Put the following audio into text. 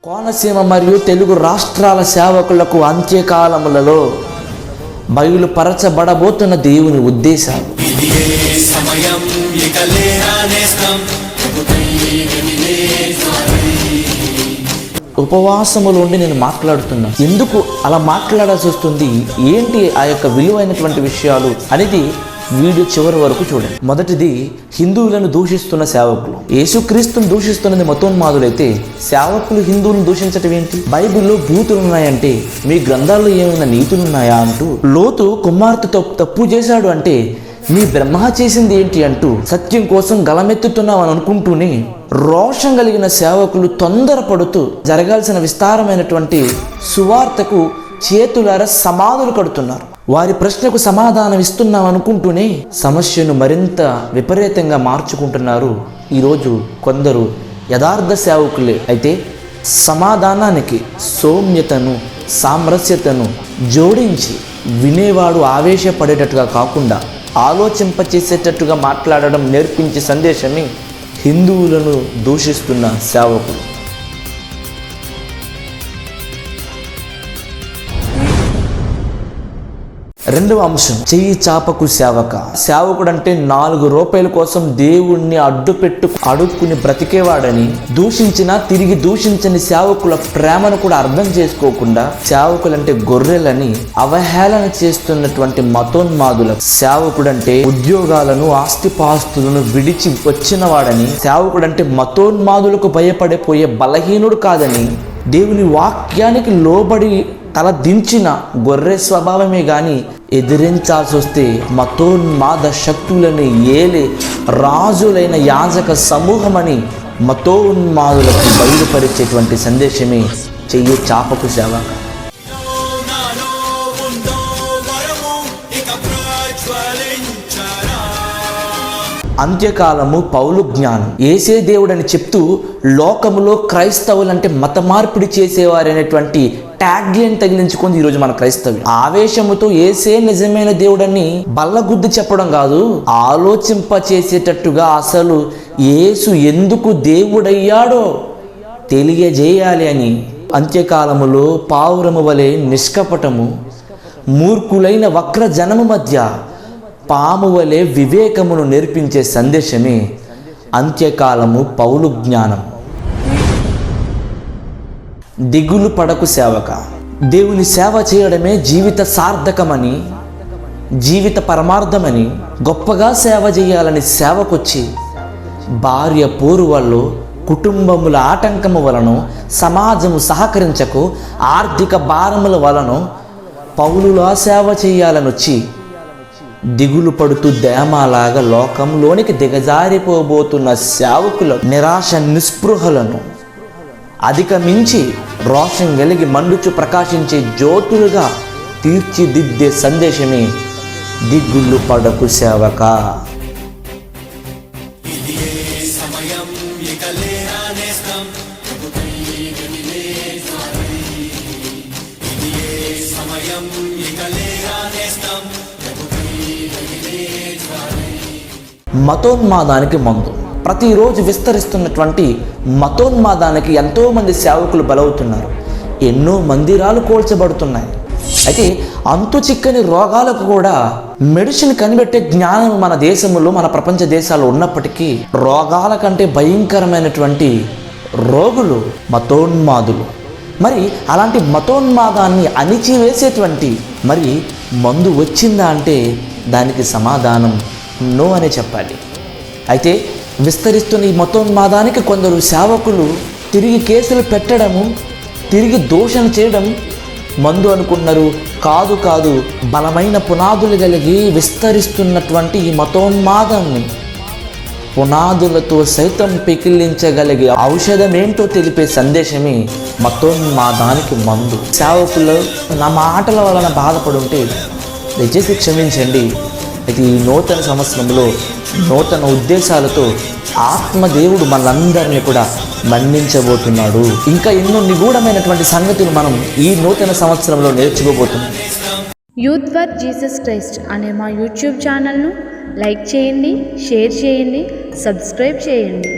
కోనసీమ మరియు తెలుగు రాష్ట్రాల సేవకులకు అంత్యకాలములలో బయలుపరచబడబోతున్న దేవుని ఉద్దేశాలు. ఉపవాసములు ఉండి నేను మాట్లాడుతున్నా, ఎందుకు అలా మాట్లాడాల్సి వస్తుంది, ఏంటి ఆ యొక్క విలువైనటువంటి విషయాలు అనేది వీడియో చివరి వరకు చూడండి. మొదటిది, హిందువులను దూషిస్తున్న సేవకులు. యేసుక్రీస్తును దూషిస్తున్నది మతోన్మాదులైతే సేవకులు హిందువులను దూషించటం ఏంటి? బైబిల్లో బూతులు ఉన్నాయంటే మీ గ్రంథాల్లో ఏమైనా నీతులు ఉన్నాయా అంటూ, లోతు కుమార్తెతో తప్పు చేశాడు అంటే మీ బ్రహ్మ చేసింది ఏంటి అంటూ సత్యం కోసం గలమెత్తుతున్నామని అనుకుంటూనే రోషం కలిగిన సేవకులు తొందరపడుతూ జరగాల్సిన విస్తారమైనటువంటి సువార్తకు చేతులారా సమాధులు కడుతున్నారు. వారి ప్రశ్నకు సమాధానం ఇస్తున్నాం అనుకుంటూనే సమస్యను మరింత విపరీతంగా మార్చుకుంటున్నారు ఈరోజు కొందరు యథార్థ సేవకులే. అయితే సమాధానానికి సౌమ్యతను, సామరస్యతను జోడించి వినేవాడు ఆవేశపడేటట్టుగా కాకుండా ఆలోచింపచేసేటట్టుగా మాట్లాడడం నేర్పించే సందేశమే హిందువులను దూషిస్తున్న సేవకులు. రెండవ అంశం, చెయ్యి చాపకు సేవక. సేవకుడు అంటే 4 రూపాయల కోసం దేవుణ్ణి అడుక్కుని బ్రతికేవాడని, దూషించినా తిరిగి దూషించని సేవకుల ప్రేమను కూడా అర్థం చేసుకోకుండా సేవకులంటే గొర్రెలని అవహేళన చేస్తున్నటువంటి మతోన్మాదుల. సేవకుడంటే ఉద్యోగాలను, ఆస్తిపాస్తులను విడిచి వచ్చిన వాడని, సేవకుడంటే మతోన్మాదులకు భయపడిపోయే బలహీనుడు కాదని, దేవుని వాక్యానికి లోబడి తల దించిన గొర్రె స్వభావమే గాని ఎదిరించాల్సి వస్తే మతోన్మాద శక్తులని ఏలే రాజులైన యాజక సమూహమని మతోన్మాదులకు బయలుపరిచేటువంటి సందేశమే చెయ్యి చాపకు సేవక. అంత్యకాలము పౌలు జ్ఞానం. ఏసే దేవుడని చెప్తూ లోకములో క్రైస్తవులంటే మత మార్పిడి చేసేవారనేటువంటి ట్యాగ్లైన్ తగిలించుకుంది ఈరోజు మన క్రైస్తవులు. ఆవేశముతో ఏసే నిజమైన దేవుడని బల్లగుద్ది చెప్పడం కాదు, ఆలోచింప చేసేటట్టుగా అసలు యేసు ఎందుకు దేవుడయ్యాడో తెలియజేయాలి అని. అంత్యకాలములో పావురము వలె నిష్కపటము, మూర్ఖులైన వక్ర జనము మధ్య పాము వలె వివేకమును నేర్పించే సందేశమే అంత్యకాలము పౌలు జ్ఞానం. దిగులు పడకు సేవక. దేవుని సేవ చేయడమే జీవిత సార్థకమని, జీవిత పరమార్థమని, గొప్పగా సేవ చేయాలని సేవకొచ్చి భార్య పోరు వల్ల, కుటుంబముల ఆటంకము వలన, సమాజము సహకరించకు, ఆర్థిక భారముల వలన పౌలులా సేవ చేయాలని వచ్చి దిగులు పడుతూ దేమాలాగా లోకంలోనికి దిగజారిపోబోతున్న సేవకుల నిరాశ నిస్పృహలను అధిగమించి రోషం కలిగి మండుచు ప్రకాశించే జ్యోతులుగా తీర్చిదిద్దే సందేశమే దిగులు పడకు సేవక. మతోన్మాదానికి మందు. ప్రతిరోజు విస్తరిస్తున్నటువంటి మతోన్మాదానికి ఎంతోమంది సేవకులు బలవుతున్నారు. ఎన్నో మందిరాలు కూల్చబడుతున్నాయి. అయితే అంతు చిక్కని రోగాలకు కూడా మెడిసిన్ కనిపెట్టే జ్ఞానం మన దేశంలో, మన ప్రపంచ దేశాల్లో ఉన్నప్పటికీ రోగాల కంటే భయంకరమైనటువంటి రోగులు మతోన్మాదులు. మరి అలాంటి మతోన్మాదాన్ని అణిచివేసేటువంటి మరి మందు వచ్చిందా అంటే దానికి సమాధానం నో అనే చెప్పాలి. అయితే విస్తరిస్తున్న ఈ మతోన్మాదానికి కొందరు సేవకులు తిరిగి కేసులు పెట్టడము, తిరిగి దూషణ చేయడం మందు అనుకున్నారు. కాదు, బలమైన పునాదులు కలిగి విస్తరిస్తున్నటువంటి ఈ మతోన్మాదాన్ని పునాదులతో సైతం పికిలించగలిగే ఔషధం ఏంటో తెలిపే సందేశమే మతోన్మాదానికి మందు. సేవకులు నా మాటల వలన బాధపడుంటే దయచేసి క్షమించండి. అయితే ఈ నూతన సంవత్సరంలో నూతన ఉద్దేశాలతో ఆత్మదేవుడు మనందరినీ కూడా మన్నించబోతున్నాడు. ఇంకా ఎన్నో నిగూఢమైనటువంటి సంగతులు మనం ఈ నూతన సంవత్సరంలో నేర్చుకోబోతున్నాం. యూత్ ఫర్ జీసస్ క్రైస్ట్ అనే మా యూట్యూబ్ ఛానల్ను లైక్ చేయండి, షేర్ చేయండి, సబ్స్క్రైబ్ చేయండి.